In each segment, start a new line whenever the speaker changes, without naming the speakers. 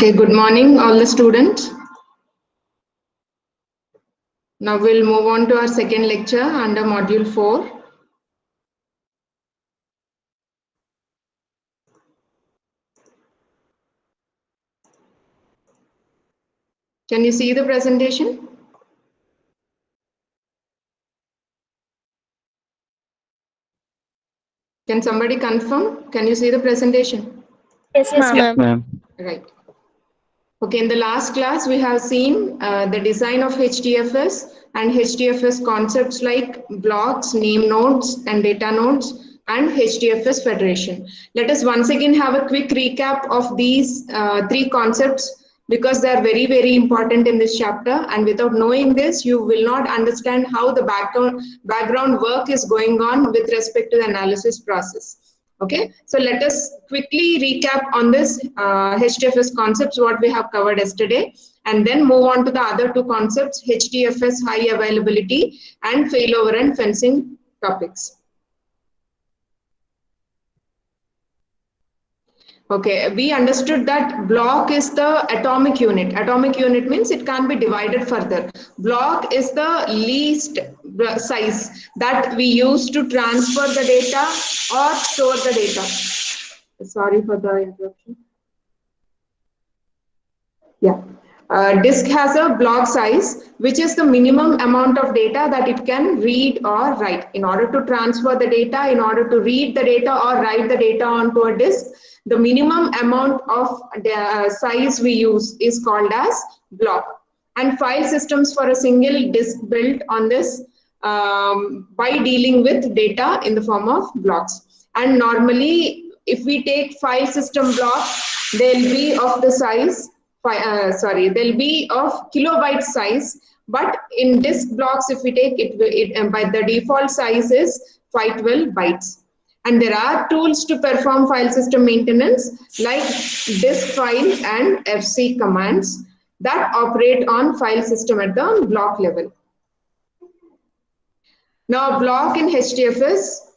Okay, good morning, all the students. Now we'll move on to our second lecture under module 4. Can you see the presentation? Can somebody confirm? Can you see the presentation?
Yes, ma'am.
Right. Okay, in the last class, we have seen the design of HDFS and HDFS concepts like blocks, name nodes, and data nodes, and HDFS federation. Let us once again have a quick recap of these three concepts because they are very, very important in this chapter. And without knowing this, you will not understand how the background work is going on with respect to the analysis process. Okay, so let us quickly recap on this HDFS concepts, what we have covered yesterday, and then move on to the other two concepts, HDFS high availability and failover and fencing topics. Okay, we understood that block is the atomic unit. Atomic unit means it can't be divided further. Block is the least size that we use to transfer the data or store the data. Sorry for the interruption. Yeah. Disk has a block size, which is the minimum amount of data that it can read or write. In order to transfer the data, in order to read the data or write the data onto a disk, the minimum amount of size we use is called as block. And file systems for a single disk built on this by dealing with data in the form of blocks. And normally, if we take file system blocks, they'll be of the size they'll be of kilobyte size, but in disk blocks, if we take it by the default size is 512 bytes. And there are tools to perform file system maintenance like disk file and fc commands that operate on file system at the block level. Now, a block in HDFS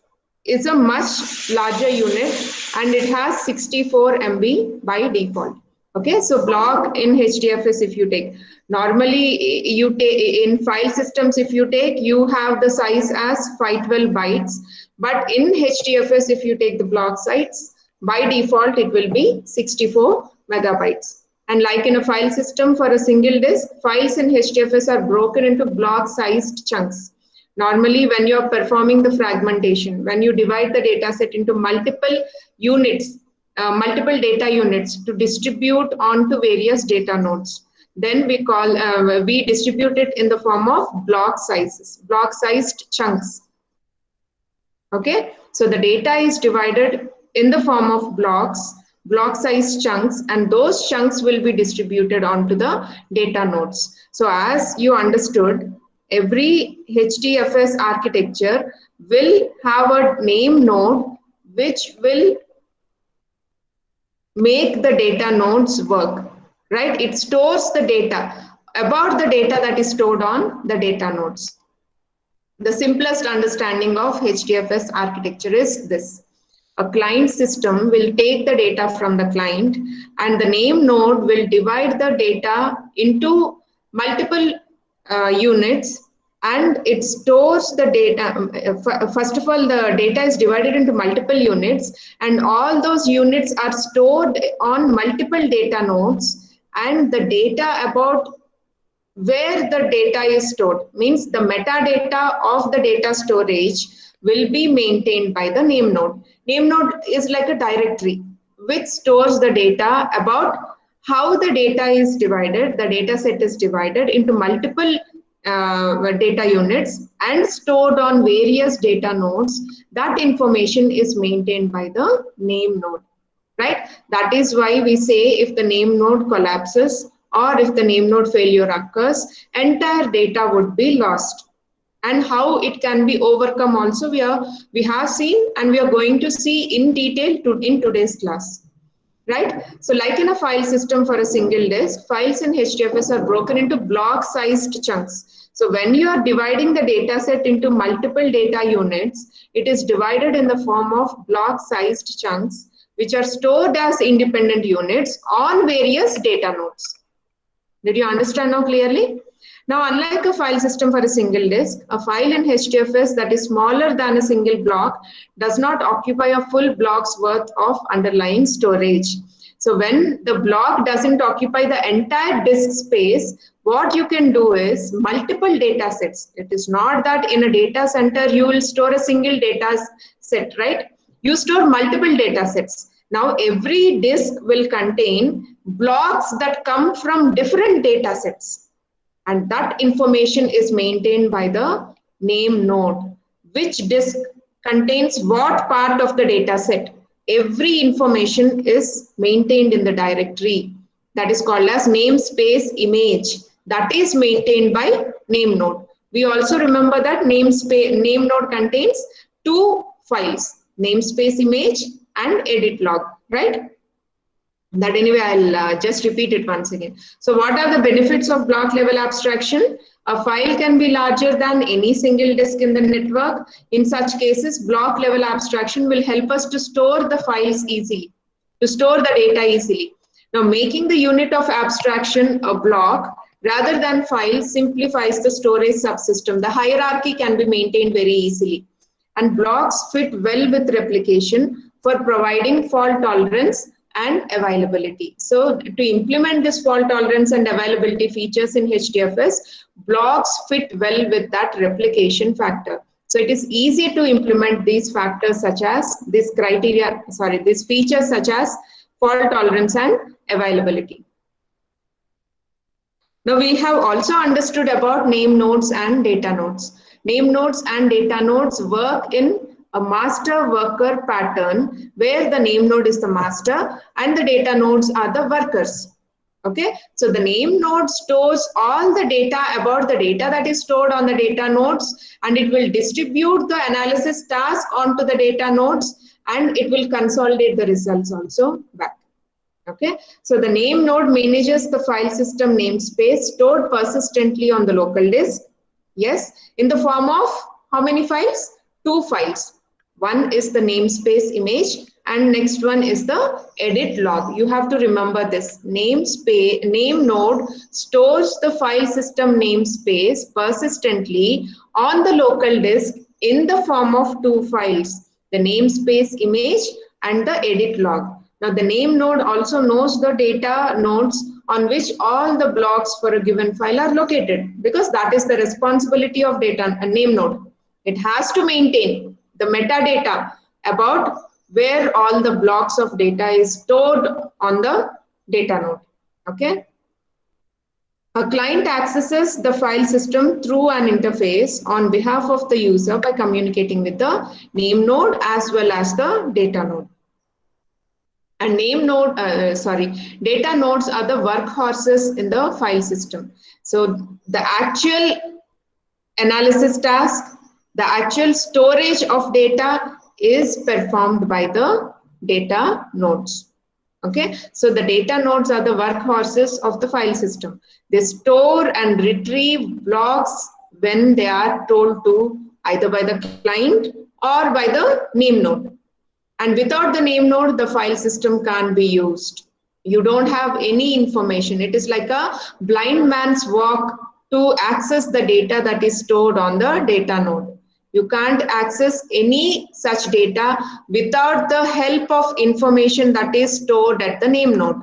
is a much larger unit and it has 64 MB by default. Okay, so block in HDFS, if you take, normally you take in file systems, if you take, you have the size as 512 bytes, but in HDFS, if you take the block size, by default, it will be 64 megabytes. And like in a file system for a single disk, files in HDFS are broken into block-sized chunks. Normally, when you're performing the fragmentation, when you divide the data set into multiple units, multiple data units to distribute onto various data nodes, then we distribute it in the form of block sizes, block-sized chunks. Okay, so the data is divided in the form of blocks, block-sized chunks, and those chunks will be distributed onto the data nodes. So as you understood, every HDFS architecture will have a name node which will make the data nodes work, right? It stores the data about the data that is stored on the data nodes. The simplest understanding of HDFS architecture is this. A client system will take the data from the client and the name node will divide the data into multiple units and it stores the data. First of all, the data is divided into multiple units and all those units are stored on multiple data nodes, and the data about where the data is stored, means the metadata of the data storage, will be maintained by the name node. Name node is like a directory which stores the data about how the data is divided, the data set is divided into multiple data units and stored on various data nodes. That information is maintained by the name node, right? That is why we say if the name node collapses or if the name node failure occurs, entire data would be lost. And how it can be overcome also we have seen and we are going to see in detail in today's class. Right? So like in a file system for a single disk, files in HDFS are broken into block-sized chunks. So when you are dividing the data set into multiple data units, it is divided in the form of block-sized chunks which are stored as independent units on various data nodes. Did you understand now clearly? Now, unlike a file system for a single disk, a file in HDFS that is smaller than a single block does not occupy a full block's worth of underlying storage. So when the block doesn't occupy the entire disk space, what you can do is multiple data sets. It is not that in a data center you will store a single data set, right? You store multiple data sets. Now every disk will contain blocks that come from different data sets, and that information is maintained by the name node. Which disk contains what part of the data set? Every information is maintained in the directory that is called as namespace image, that is maintained by name node. We also remember that name node contains two files, namespace image and edit log, right? That anyway, I'll just repeat it once again. So what are the benefits of block level abstraction? A file can be larger than any single disk in the network. In such cases, block level abstraction will help us to store the files easily, to store the data easily. Now, making the unit of abstraction a block rather than file simplifies the storage subsystem. The hierarchy can be maintained very easily. And blocks fit well with replication for providing fault tolerance and availability. So to implement this fault tolerance and availability features in HDFS, blocks fit well with that replication factor. So it is easy to implement these factors such as these features such as fault tolerance and availability. Now we have also understood about name nodes and data nodes. Name nodes and data nodes work in a master worker pattern where the name node is the master and the data nodes are the workers. Okay, so the name node stores all the data about the data that is stored on the data nodes, and it will distribute the analysis task onto the data nodes, and it will consolidate the results also back. Okay, so the name node manages the file system namespace stored persistently on the local disk. Yes, in the form of how many files? 2 files. One is the namespace image and next one is the edit log. You have to remember this. Name node stores the file system namespace persistently on the local disk in the form of 2 files, the namespace image and the edit log. Now the name node also knows the data nodes on which all the blocks for a given file are located, because that is the responsibility of data name node. It has to maintain the metadata about where all the blocks of data is stored on the data node. Okay. A client accesses the file system through an interface on behalf of the user by communicating with the name node as well as the data node. And data nodes are the workhorses in the file system. So the actual analysis task, the actual storage of data is performed by the data nodes. Okay, so the data nodes are the workhorses of the file system. They store and retrieve blocks when they are told to, either by the client or by the name node. And without the name node, the file system can't be used. You don't have any information. It is like a blind man's walk to access the data that is stored on the data node. You can't access any such data without the help of information that is stored at the name node.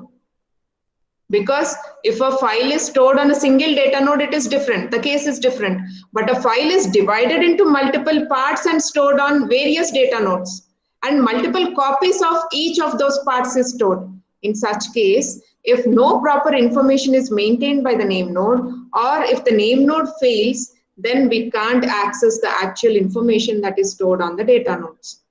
Because if a file is stored on a single data node, it is different. The case is different. But a file is divided into multiple parts and stored on various data nodes, and multiple copies of each of those parts is stored. In such case, if no proper information is maintained by the name node, or if the name node fails, then we can't access the actual information that is stored on the data nodes.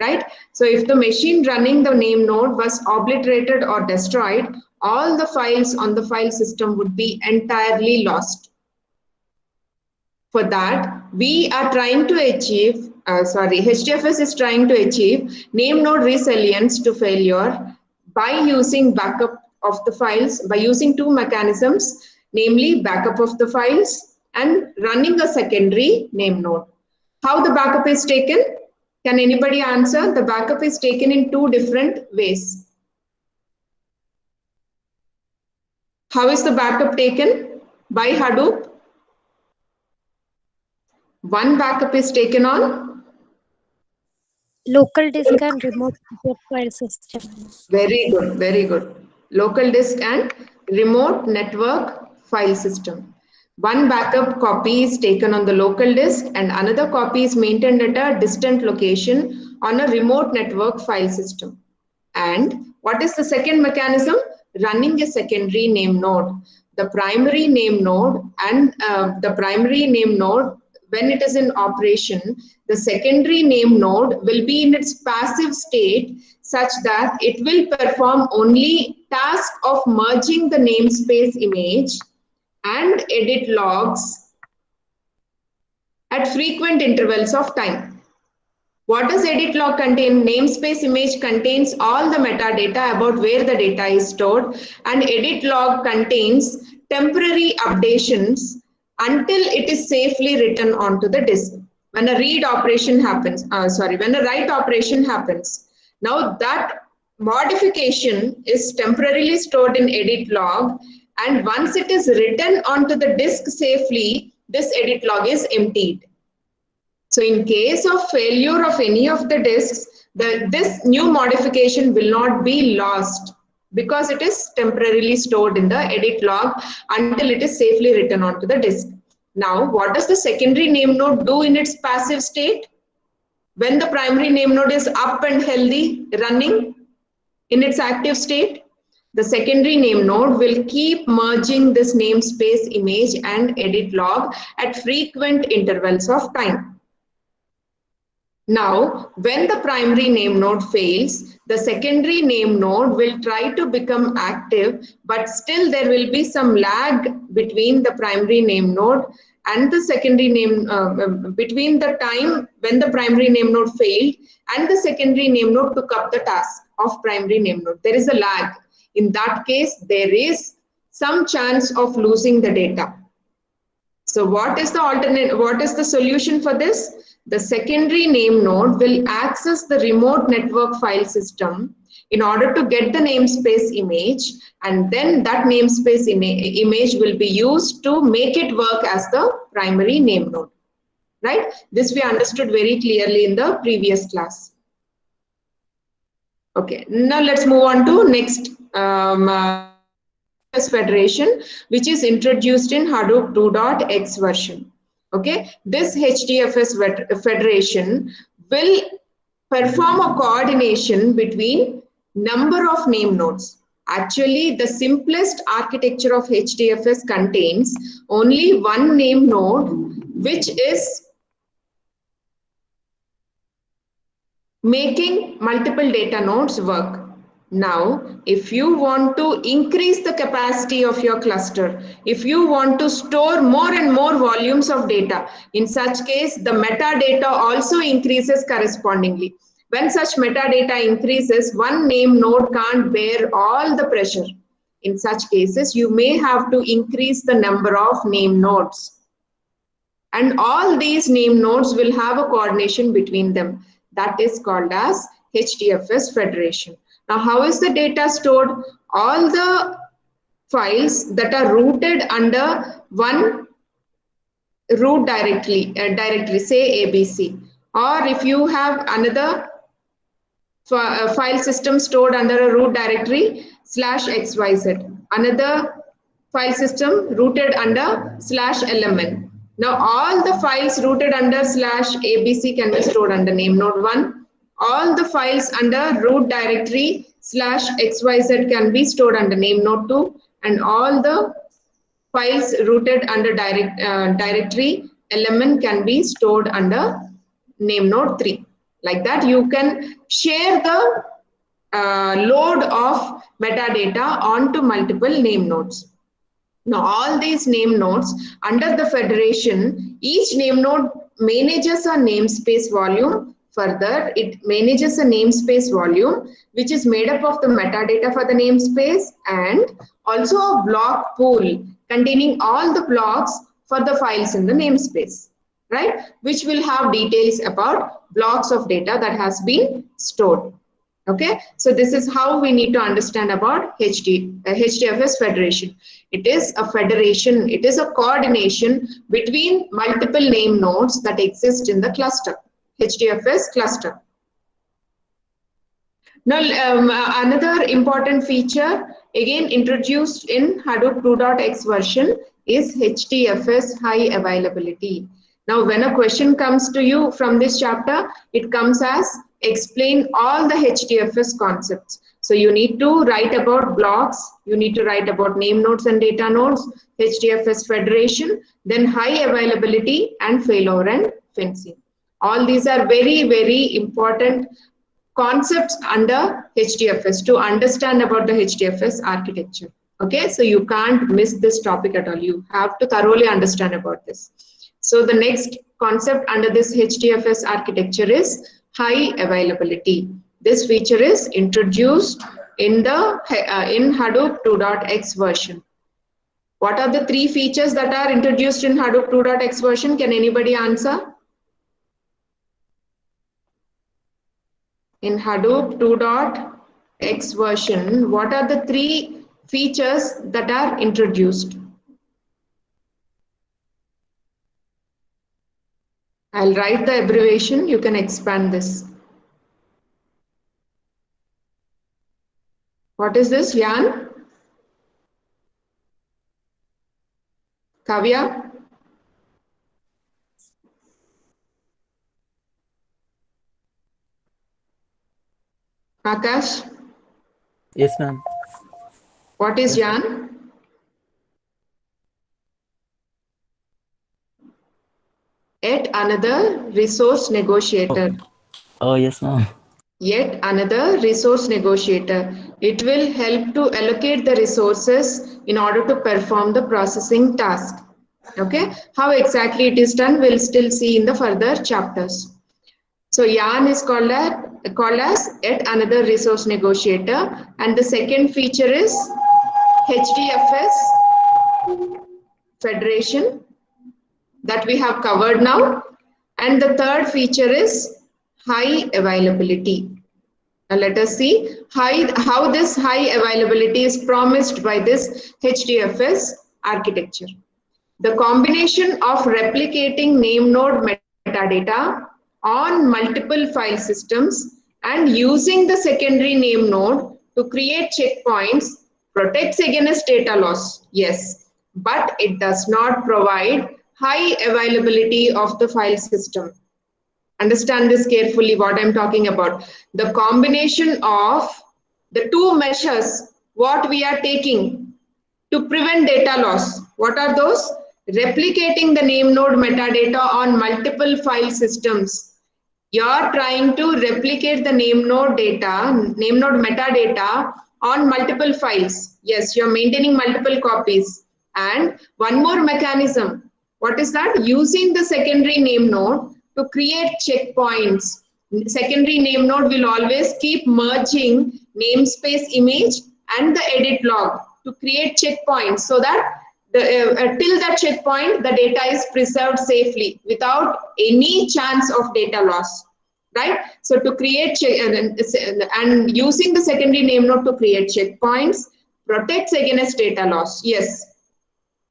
Right? So if the machine running the name node was obliterated or destroyed, all the files on the file system would be entirely lost. For that, we are trying to achieve, HDFS is trying to achieve name node resilience to failure by using backup of the files, by using 2 mechanisms, namely backup of the files and running a secondary name node. How the backup is taken? Can anybody answer? The backup is taken in two different ways. How is the backup taken? By Hadoop. One backup is taken on
local disk and remote network file system.
very good, very good. Local disk and remote network file system. One backup copy is taken on the local disk and another copy is maintained at a distant location on a remote network file system. And what is the second mechanism? Running a secondary name node. The primary name node and when it is in operation, the secondary name node will be in its passive state such that it will perform only task of merging the namespace image and edit logs at frequent intervals of time. What does edit log contain? Namespace image contains all the metadata about where the data is stored, and edit log contains temporary updations until it is safely written onto the disk. When a read operation happens, when a write operation happens, now that modification is temporarily stored in edit log, and once it is written onto the disk safely, this edit log is emptied. So in case of failure of any of the disks, this new modification will not be lost because it is temporarily stored in the edit log until it is safely written onto the disk. Now, what does the secondary name node do in its passive state? When the primary name node is up and healthy, running in its active state, the secondary name node will keep merging this namespace image and edit log at frequent intervals of time. Now, when the primary name node fails, the secondary name node will try to become active, but still there will be some lag between the primary name node and the secondary name, between the time when the primary name node failed and the secondary name node took up the task of primary name node. There is a lag. In that case, there is some chance of losing the data. So what is the solution for this? The secondary name node will access the remote network file system in order to get the namespace image, and then that namespace image will be used to make it work as the primary name node. Right? This we understood very clearly in the previous class. Okay, now let's move on to next federation, which is introduced in Hadoop 2.x version. Okay, this HDFS federation will perform a coordination between number of name nodes. Actually, the simplest architecture of HDFS contains only one name node, which is making multiple data nodes work. Now, if you want to increase the capacity of your cluster, if you want to store more and more volumes of data, in such case, the metadata also increases correspondingly. When such metadata increases, one name node can't bear all the pressure. In such cases, you may have to increase the number of name nodes. And all these name nodes will have a coordination between them. That is called as HDFS federation. Now, how is the data stored? All the files that are rooted under one root directory, say ABC, or if you have another file system stored under a root directory /XYZ, another file system rooted under /LMN. Now, all the files rooted under /ABC can be stored under name node 1. All the files under root directory /XYZ can be stored under name node 2, and all the files rooted under directory LMN can be stored under name node 3. Like that, you can share the load of metadata onto multiple name nodes. Now, all these name nodes under the federation, each name node manages a namespace volume. Further, it manages a namespace volume, which is made up of the metadata for the namespace and also a block pool containing all the blocks for the files in the namespace. right? Which will have details about blocks of data that has been stored. Okay, so this is how we need to understand about HDFS federation. It is a federation, it is a coordination between multiple name nodes that exist in the cluster, HDFS cluster. Now, another important feature again introduced in Hadoop 2.x version is HDFS high availability. Now, when a question comes to you from this chapter, it comes as explain all the HDFS concepts. So you need to write about blocks, you need to write about name nodes and data nodes, HDFS federation, then high availability and failover and fencing. All these are very, very important concepts under HDFS to understand about the HDFS architecture. Okay, so you can't miss this topic at all. You have to thoroughly understand about this. So the next concept under this HDFS architecture is high availability. This feature is introduced in the in Hadoop 2.x version. What are the three features that are introduced in Hadoop 2.x version? Can anybody answer? In Hadoop 2.x version, what are the three features that are introduced? I'll write the abbreviation, you can expand this. What is this, Jan? Kavya? Akash?
Yes, ma'am.
What is Jan? Yet another resource negotiator.
Oh, yes, ma'am.
Yet another resource negotiator. It will help to allocate the resources in order to perform the processing task. Okay, how exactly it is done, we'll still see in the further chapters. So Yarn is called as yet another resource negotiator, and the second feature is HDFS federation that we have covered now, and the third feature is high availability. Now let us see how this high availability is promised by this HDFS architecture. The combination of replicating name node metadata on multiple file systems and using the secondary name node to create checkpoints protects against data loss, yes, but it does not provide high availability of the file system. Understand this carefully, what I'm talking about. The combination of the two measures, what we are taking to prevent data loss. What are those? Replicating the name node metadata on multiple file systems. You're trying to replicate the name node metadata on multiple files. Yes, you're maintaining multiple copies. And one more mechanism. What is that? Using the secondary name node to create checkpoints. Secondary name node will always keep merging namespace image and the edit log to create checkpoints so that till that checkpoint the data is preserved safely without any chance of data loss, right? So to create and using the secondary name node to create checkpoints protects against data loss. Yes,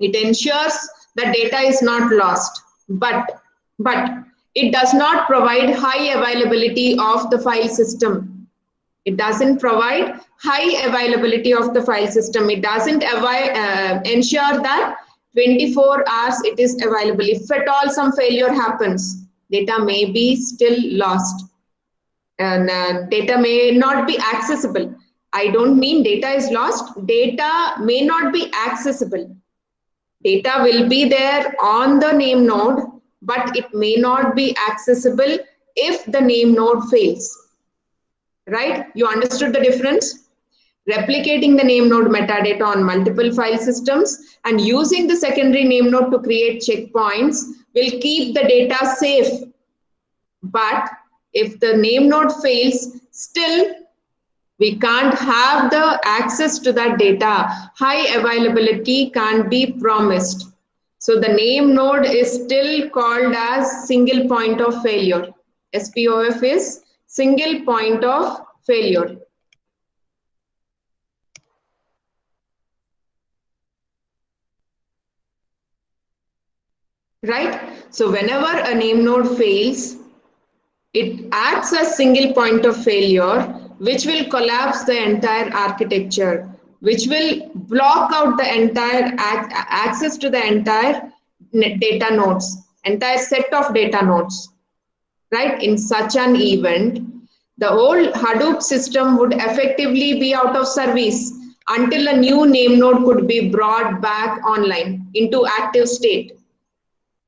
it ensures that data is not lost, but it does not provide high availability of the file system. It doesn't provide high availability of the file system. It doesn't ensure that 24 hours it is available. If at all some failure happens, data may be still lost and data may not be accessible. I don't mean data is lost. Data may not be accessible. Data will be there on the name node, but it may not be accessible if the name node fails. Right? You understood the difference? Replicating the name node metadata on multiple file systems and using the secondary name node to create checkpoints will keep the data safe. But if the name node fails, still we can't have the access to that data. High availability can't be promised. So the name node is still called as single point of failure. SPOF is single point of failure. Right? So whenever a name node fails, it acts as single point of failure, which will collapse the entire architecture, which will block out the entire access to the entire data nodes, entire set of data nodes. Right? In such an event, the whole Hadoop system would effectively be out of service until a new name node could be brought back online into active state.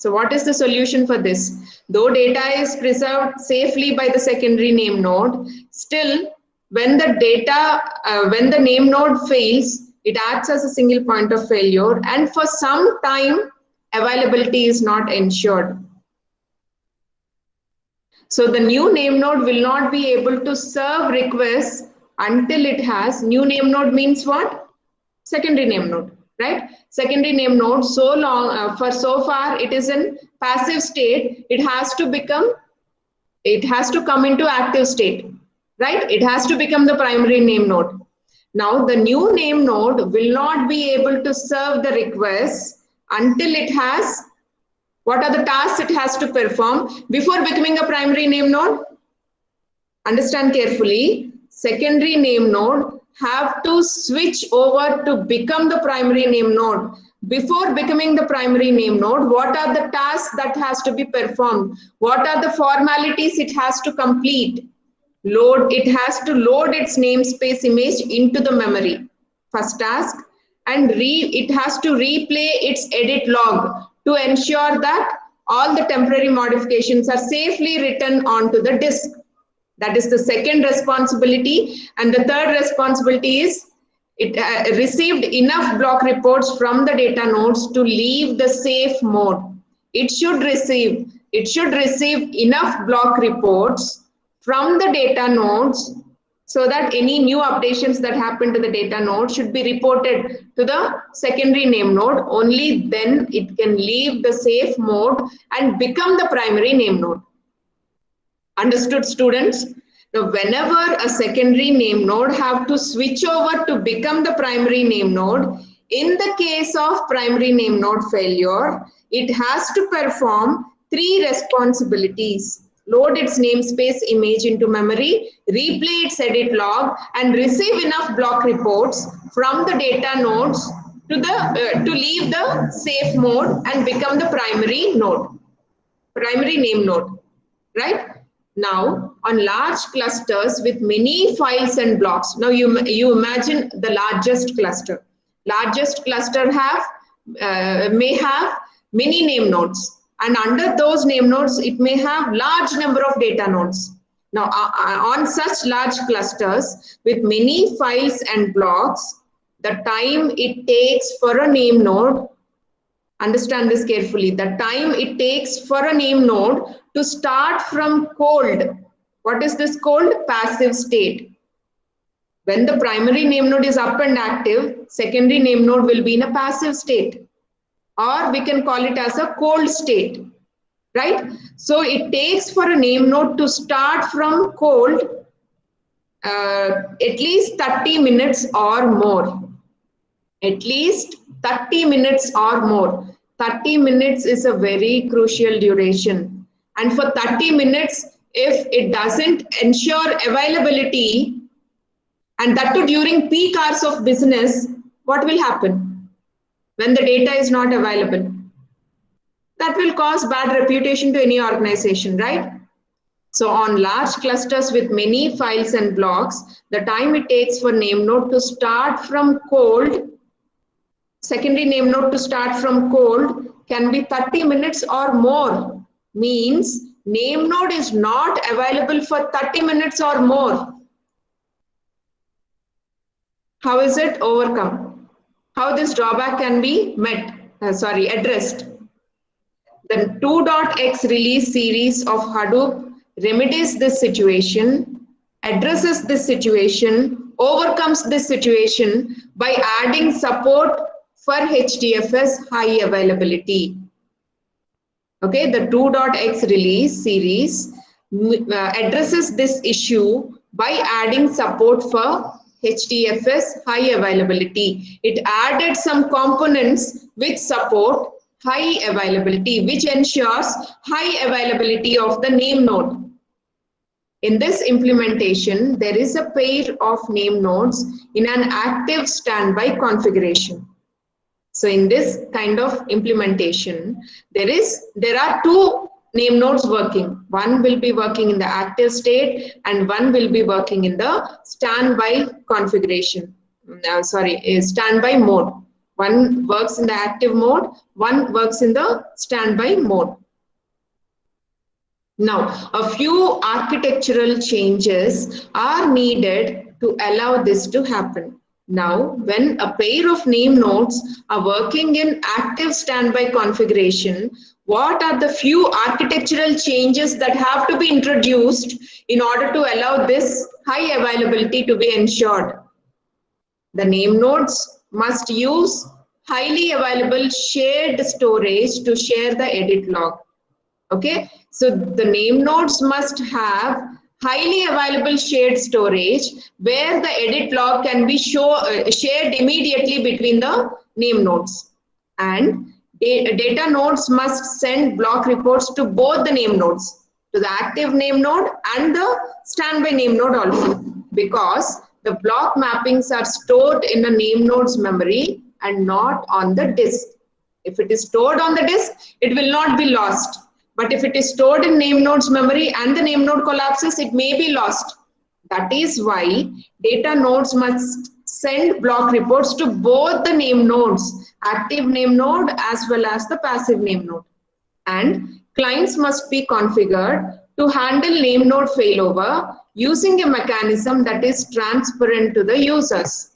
So what is the solution for this? Though data is preserved safely by the secondary name node, still when the name node fails, it acts as a single point of failure, and for some time availability is not ensured. So the new name node will not be able to serve requests until it has, new name node means what? Secondary name node, right? Secondary name node, so long, for so far it is in passive state, it has to come into active state, right? It has to become the primary name node. Now the new name node will not be able to serve the requests until it has, what are the tasks it has to perform before becoming a primary name node? Understand carefully. Secondary name node have to switch over to become the primary name node. Before becoming the primary name node, what are the tasks that has to be performed? What are the formalities it has to complete? It has to load its namespace image into the memory, first task, and it has to replay its edit log to ensure that all the temporary modifications are safely written onto the disk. That is the second responsibility. And the third responsibility is it received enough block reports from the data nodes to leave the safe mode. It should receive enough block reports from the data nodes so that any new updations that happen to the data node should be reported to the secondary name node. Only then it can leave the safe mode and become the primary name node. Understood, students? Now, whenever a secondary name node have to switch over to become the primary name node, in the case of primary name node failure, it has to perform 3 responsibilities. Load its namespace image into memory, replay its edit log, and receive enough block reports from the data nodes to leave the safe mode and become the primary name node, right? Now, on large clusters with many files and blocks, now you imagine the largest cluster. Largest cluster may have many name nodes, and under those name nodes, it may have large number of data nodes. Now, on such large clusters with many files and blocks, the time it takes for a name node, understand this carefully, the time it takes for a name node to start from cold. What is this cold? Passive state. When the primary name node is up and active, secondary name node will be in a passive state, or we can call it as a cold state, right? So it takes for a name node to start from cold at least 30 minutes or more. At least 30 minutes or more. 30 minutes is a very crucial duration. And for 30 minutes, if it doesn't ensure availability, and that too during peak hours of business, what will happen when the data is not available? That will cause bad reputation to any organization, right? So on large clusters with many files and blocks, the time it takes for name node to start from cold, secondary name node to start from cold, can be 30 minutes or more. Means name node is not available for 30 minutes or more. How is it overcome? How this drawback can be addressed? The 2.x release series of Hadoop remedies this situation, addresses this situation, overcomes this situation by adding support for HDFS high availability. Okay, the 2.x release series addresses this issue by adding support for HDFS high availability. It added some components which support high availability, which ensures high availability of the name node. In this implementation, there is a pair of name nodes in an active standby configuration. So in this kind of implementation, there are two name nodes working. One will be working in the active state and one will be working in the standby configuration. Standby mode. One works in the active mode, one works in the standby mode. Now, a few architectural changes are needed to allow this to happen. Now, when a pair of name nodes are working in active standby configuration, what are the few architectural changes that have to be introduced in order to allow this high availability to be ensured? The name nodes must use highly available shared storage to share the edit log. Okay, so the name nodes must have highly available shared storage where the edit log can be shared immediately between the name nodes. And data nodes must send block reports to both the name nodes, to the active name node and the standby name node also, because the block mappings are stored in the name node's memory and not on the disk. If it is stored on the disk, it will not be lost. But if it is stored in name node's memory and the name node collapses, it may be lost. That is why data nodes must send block reports to both the name nodes, active name node as well as the passive name node. And clients must be configured to handle name node failover using a mechanism that is transparent to the users.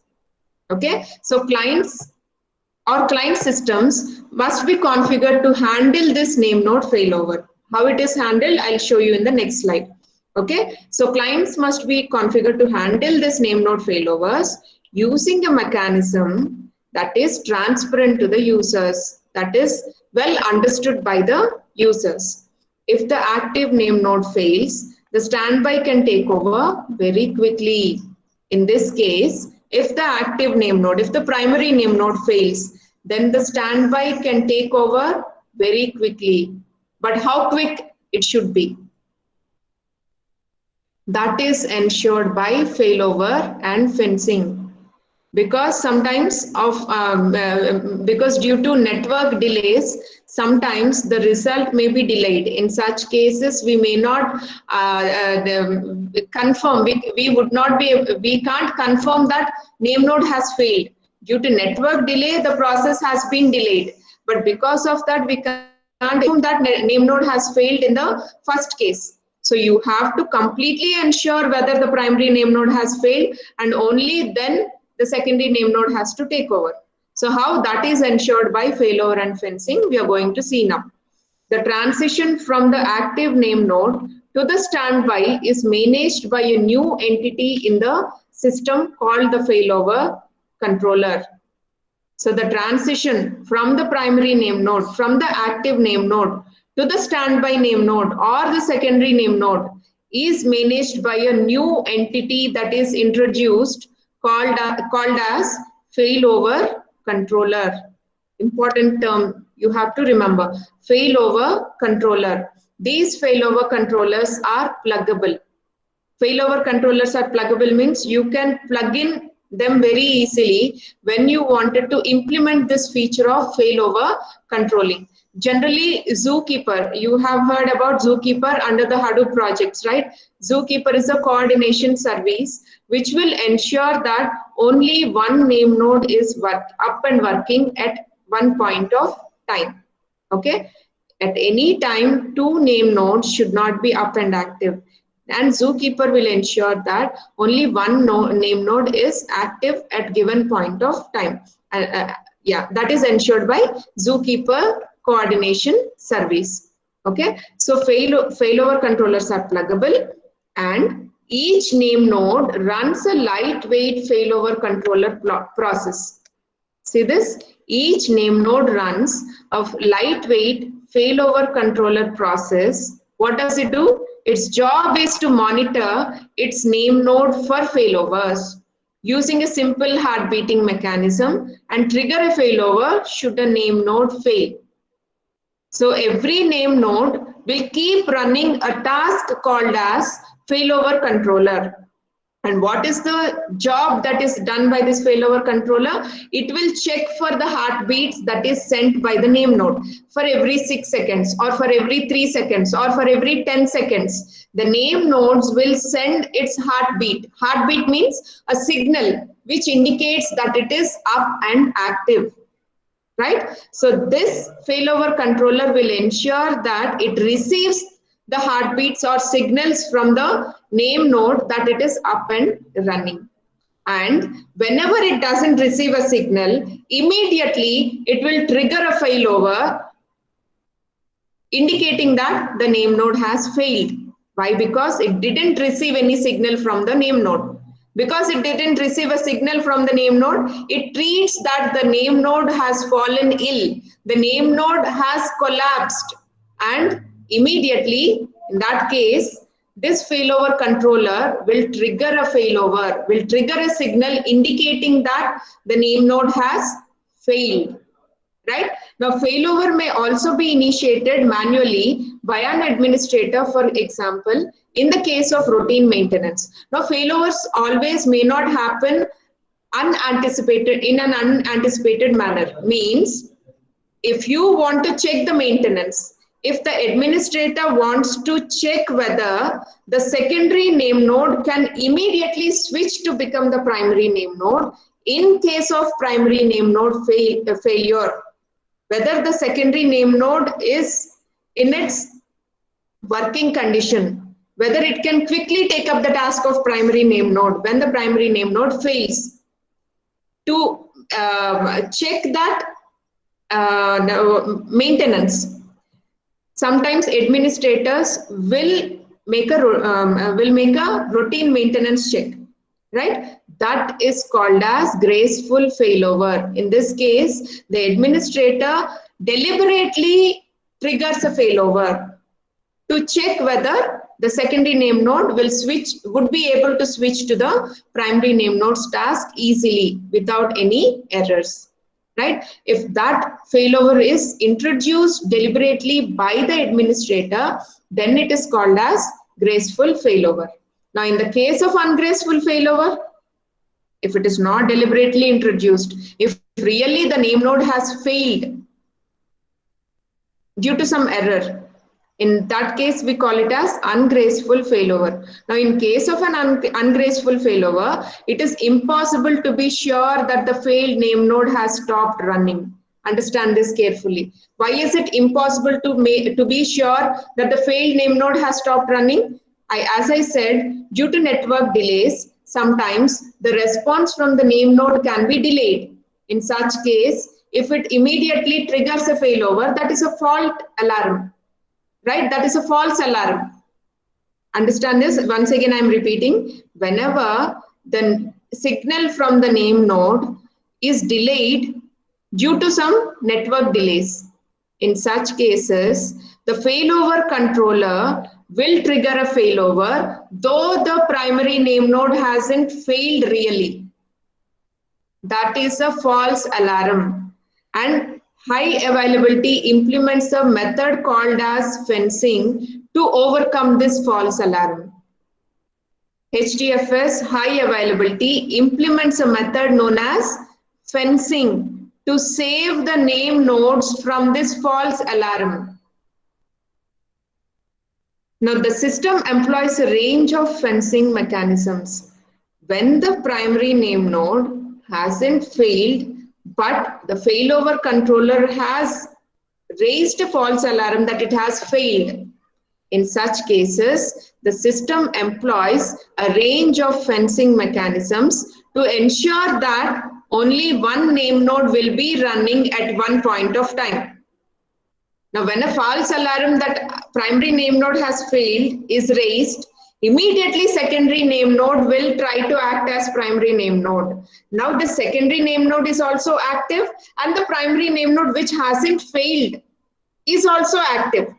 Okay, so clients or client systems must be configured to handle this name node failover. How it is handled, I'll show you in the next slide. Okay, so clients must be configured to handle this name node failovers using a mechanism that is transparent to the users, that is well understood by the users. If the active name node fails, the standby can take over very quickly. In this case, if the active name node, if the primary name node fails, then the standby can take over very quickly. But how quick it should be? That is ensured by failover and fencing. Because sometimes because due to network delays, sometimes the result may be delayed. In such cases, we may not confirm. We can't confirm that name node has failed. Due to network delay, the process has been delayed. But because of that, we can't confirm that name node has failed in the first case. So you have to completely ensure whether the primary name node has failed, and only then the secondary name node has to take over. So how that is ensured by failover and fencing, we are going to see now. The transition from the active name node to the standby is managed by a new entity in the system called the failover controller. So the transition from the primary name node, from the active name node to the standby name node or the secondary name node is managed by a new entity that is introduced called as failover controller. Important term you have to remember, failover controller. These failover controllers are pluggable. Failover controllers are pluggable means you can plug in them very easily when you wanted to implement this feature of failover controlling. Generally, Zookeeper, you have heard about Zookeeper under the Hadoop projects, right? Zookeeper is a coordination service which will ensure that only one name node is up and working at one point of time. Okay, at any time, two name nodes should not be up and active. And Zookeeper will ensure that only one name node is active at given point of time. Yeah, that is ensured by Zookeeper coordination service. Okay, so failover controllers are pluggable, and each name node runs a lightweight failover controller process. See this? each name node runs a lightweight failover controller process. What does it do? Its job is to monitor its name node for failovers using a simple heart beating mechanism and trigger a failover should a name node fail. So every name node will keep running a task called as failover controller. And what is the job that is done by this failover controller? It will check for the heartbeats that is sent by the name node for every 6 seconds or for every 3 seconds or for every 10 seconds. The name nodes will send its heartbeat. Heartbeat means a signal which indicates that it is up and active. Right? So this failover controller will ensure that it receives the heartbeats or signals from the name node that it is up and running. And whenever it doesn't receive a signal, immediately it will trigger a failover indicating that the name node has failed. Why? Because it didn't receive any signal from the name node. Because it didn't receive a signal from the name node, it treats that the name node has fallen ill. The name node has collapsed, and immediately, in that case, this failover controller will trigger a failover, will trigger a signal indicating that the name node has failed. Right? Now, failover may also be initiated manually by an administrator, for example, in the case of routine maintenance. Now, failovers always may not happen unanticipated in an unanticipated manner. Means, if you want to check the maintenance, if the administrator wants to check whether the secondary name node can immediately switch to become the primary name node, in case of primary name node failure, whether the secondary name node is in its working condition, whether it can quickly take up the task of primary name node when the primary name node fails. To check that maintenance, sometimes administrators will make a routine maintenance check, right? That is called as graceful failover. In this case, the administrator deliberately triggers a failover to check whether the secondary name node would be able to switch to the primary name node's task easily without any errors. Right? If that failover is introduced deliberately by the administrator, then it is called as graceful failover. Now, in the case of ungraceful failover, if it is not deliberately introduced, if really the name node has failed due to some error, in that case, we call it as ungraceful failover. Now, in case of an ungraceful failover, it is impossible to be sure that the failed name node has stopped running. Understand this carefully. Why is it impossible to be sure that the failed name node has stopped running? As I said, due to network delays, sometimes the response from the name node can be delayed. In such case, if it immediately triggers a failover, that is a fault alarm. Right? That is a false alarm. Understand this? Once again, I'm repeating. Whenever the signal from the name node is delayed due to some network delays, in such cases, the failover controller will trigger a failover, though the primary name node hasn't failed really. That is a false alarm. And high availability implements a method called as fencing to overcome this false alarm. HDFS high availability implements a method known as fencing to save the name nodes from this false alarm. Now, the system employs a range of fencing mechanisms. When the primary name node hasn't failed, but the failover controller has raised a false alarm that it has failed. In such cases, the system employs a range of fencing mechanisms to ensure that only one name node will be running at one point of time. Now, when a false alarm that primary name node has failed is raised, Immediately secondary name node will try to act as primary name node. Now the secondary name node is also active, and the primary name node, which hasn't failed, is also active.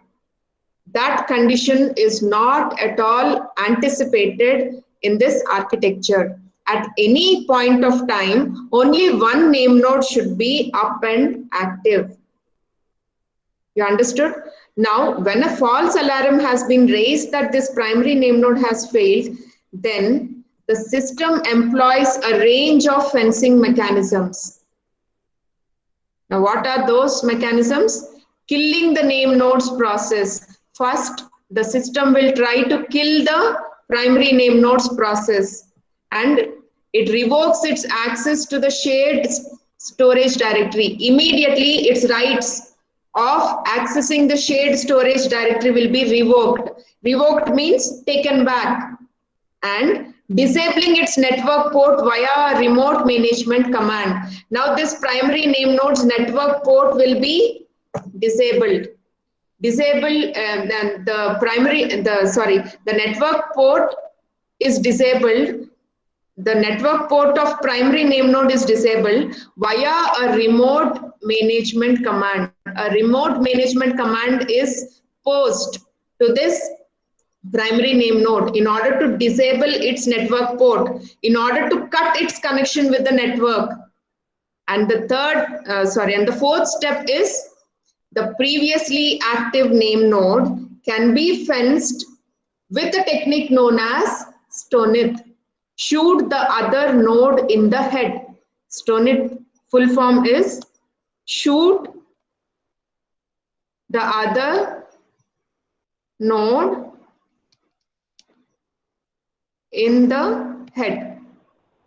That condition is not at all anticipated in this architecture. At any point of time, only one name node should be up and active. You understood? Now, when a false alarm has been raised that this primary name node has failed, then the system employs a range of fencing mechanisms. Now, what are those mechanisms? Killing the name nodes process. First, the system will try to kill the primary name nodes process, and it revokes its access to the shared storage directory. Immediately, its rights of accessing the shared storage directory will be revoked. Revoked means taken back, and disabling its network port via a remote management command. Now this primary name node's network port will be disabled. Then the network port is disabled. The network port of primary name node is disabled via a remote management command. A remote management command is posed to this primary name node in order to disable its network port, in order to cut its connection with the network. And the fourth step is the previously active name node can be fenced with a technique known as stonith. Shoot the other node in the head. Stonith full form is shoot the other node in the head.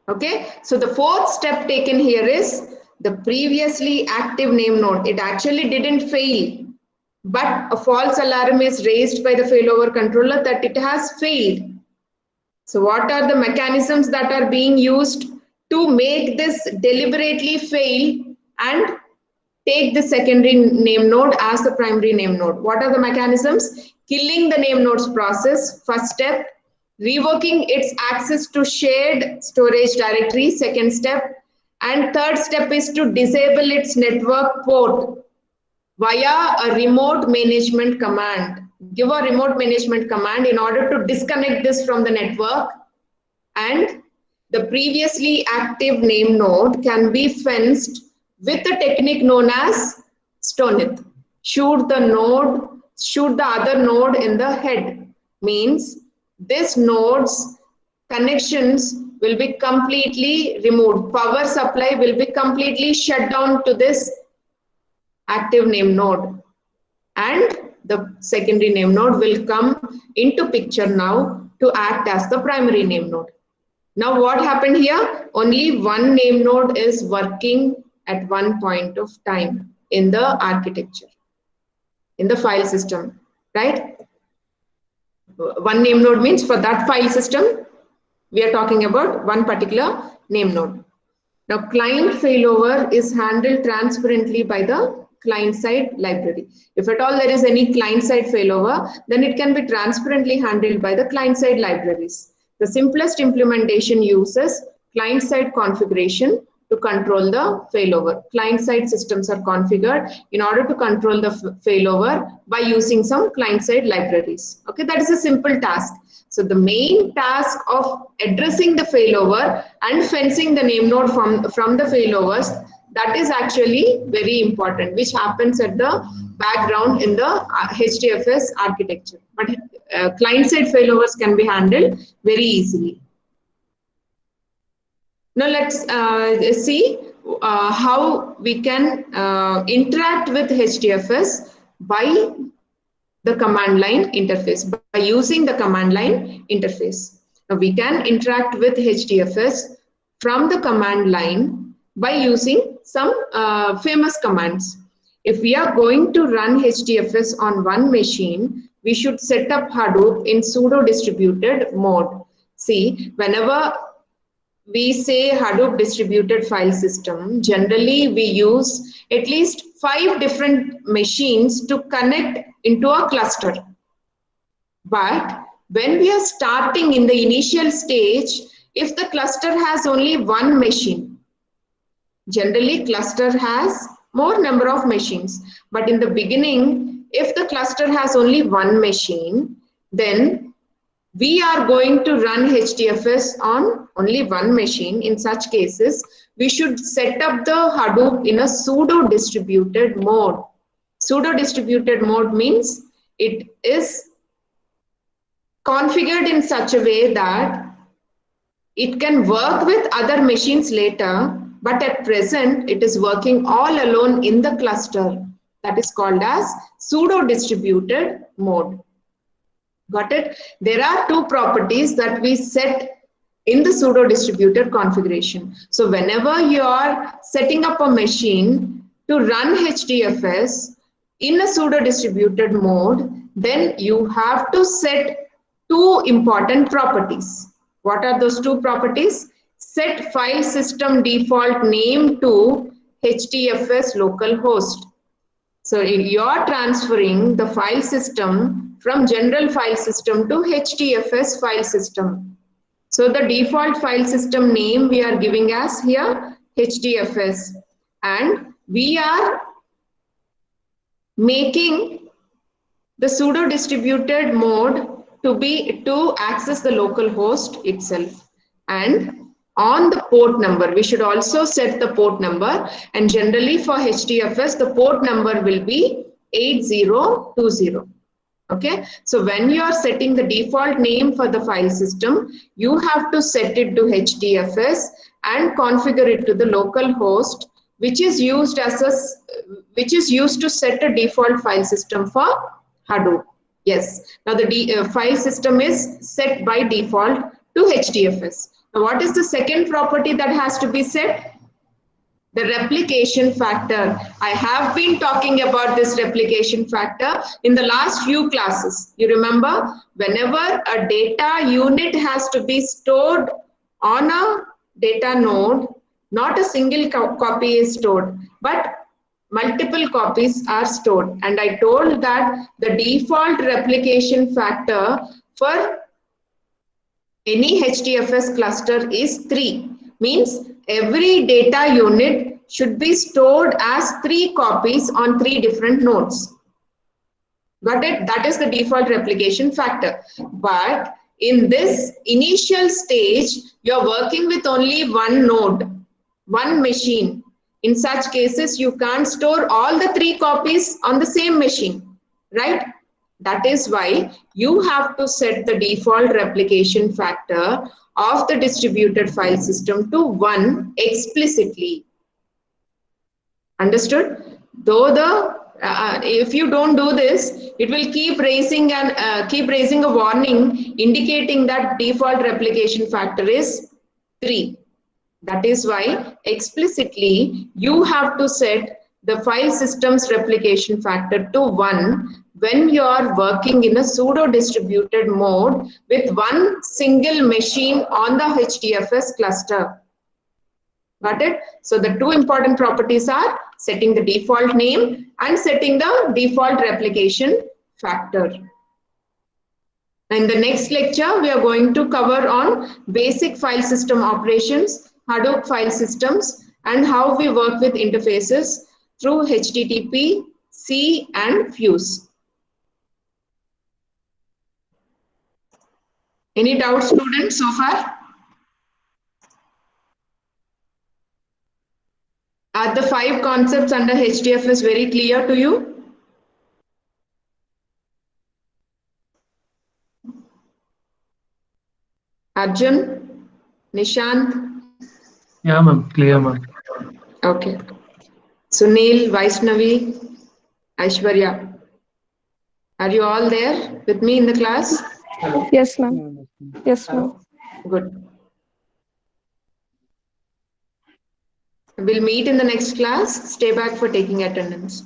Okay, so the fourth step taken here is the previously active name node. It actually didn't fail, but a false alarm is raised by the failover controller that it has failed. So what are the mechanisms that are being used to make this deliberately fail and take the secondary name node as the primary name node? What are the mechanisms? Killing the name node's process, first step. Revoking its access to shared storage directory, second step. And third step is to disable its network port via a remote management command. Give a remote management command in order to disconnect this from the network, and the previously active name node can be fenced with a technique known as stonith. Shoot the other node in the head means this node's connections will be completely removed. Power supply will be completely shut down to this active name node, and the secondary name node will come into picture now to act as the primary name node. Now what happened here? Only one name node is working at one point of time in the architecture, in the file system, right? One name node means for that file system, we are talking about one particular name node. Now client failover is handled transparently by the client-side library. If at all there is any client-side failover, then it can be transparently handled by the client-side libraries. The simplest implementation uses client-side configuration to control the failover. Client-side systems are configured in order to control the failover by using some client-side libraries. Okay, that is a simple task. So the main task of addressing the failover and fencing the name node from the failovers, that is actually very important, which happens at the background in the HDFS architecture. But client-side failovers can be handled very easily. Now let's see how we can interact with HDFS by the command line interface, by using the command line interface. Now we can interact with HDFS from the command line by using some famous commands. If we are going to run HDFS on one machine, we should set up Hadoop in sudo distributed mode. See, whenever we say Hadoop distributed file system, generally we use at least 5 different machines to connect into a cluster. But when we are starting in the initial stage, if the cluster has only one machine, generally cluster has more number of machines, but in the beginning, if the cluster has only one machine, then we are going to run HDFS on only one machine. In such cases, we should set up the Hadoop in a pseudo distributed mode. Pseudo distributed mode means it is configured in such a way that it can work with other machines later, but at present it is working all alone in the cluster. That is called as pseudo distributed mode. Got it? There are two properties that we set in the pseudo distributed configuration. So whenever you are setting up a machine to run HDFS in a pseudo distributed mode, then you have to set two important properties. What are those two properties? Set file system default name to HDFS localhost. So you're transferring the file system from general file system to HDFS file system. So the default file system name we are giving as here HDFS, and we are making the pseudo distributed mode to access the local host itself. And on the port number, we should also set the port number, and generally for HDFS the port number will be 8020. Okay, so when you are setting the default name for the file system, you have to set it to HDFS and configure it to the local host, which is used to set a default file system for Hadoop. Yes, now the file system is set by default to HDFS. Now what is the second property that has to be set? The replication factor. I have been talking about this replication factor in the last few classes. You remember, whenever a data unit has to be stored on a data node, not a single copy is stored, but multiple copies are stored. And I told that the default replication factor for any HDFS cluster is 3. Means every data unit should be stored as 3 copies on 3 different nodes. Got it? That is the default replication factor. But in this initial stage, you're working with only one node, one machine. In such cases, you can't store all the 3 copies on the same machine, right? That is why you have to set the default replication factor of the distributed file system to 1 explicitly. Understood? Though if you don't do this, it will keep raising a warning indicating that default replication factor is 3. That is why explicitly you have to set the file system's replication factor to 1 when you are working in a pseudo distributed mode with one single machine on the HDFS cluster. Got it? So the two important properties are setting the default name and setting the default replication factor. In the next lecture, we are going to cover on basic file system operations, Hadoop file systems, and how we work with interfaces through HTTP, C, and Fuse. Any doubts, students, so far? Are the 5 concepts under HDFS very clear to you? Arjun, Nishant?
Yeah, ma'am. Clear, ma'am.
Okay. Sunil, Vaishnavi, Aishwarya. Are you all there with me in the class?
Yes, ma'am. Yes, ma'am.
Good. We'll meet in the next class. Stay back for taking attendance.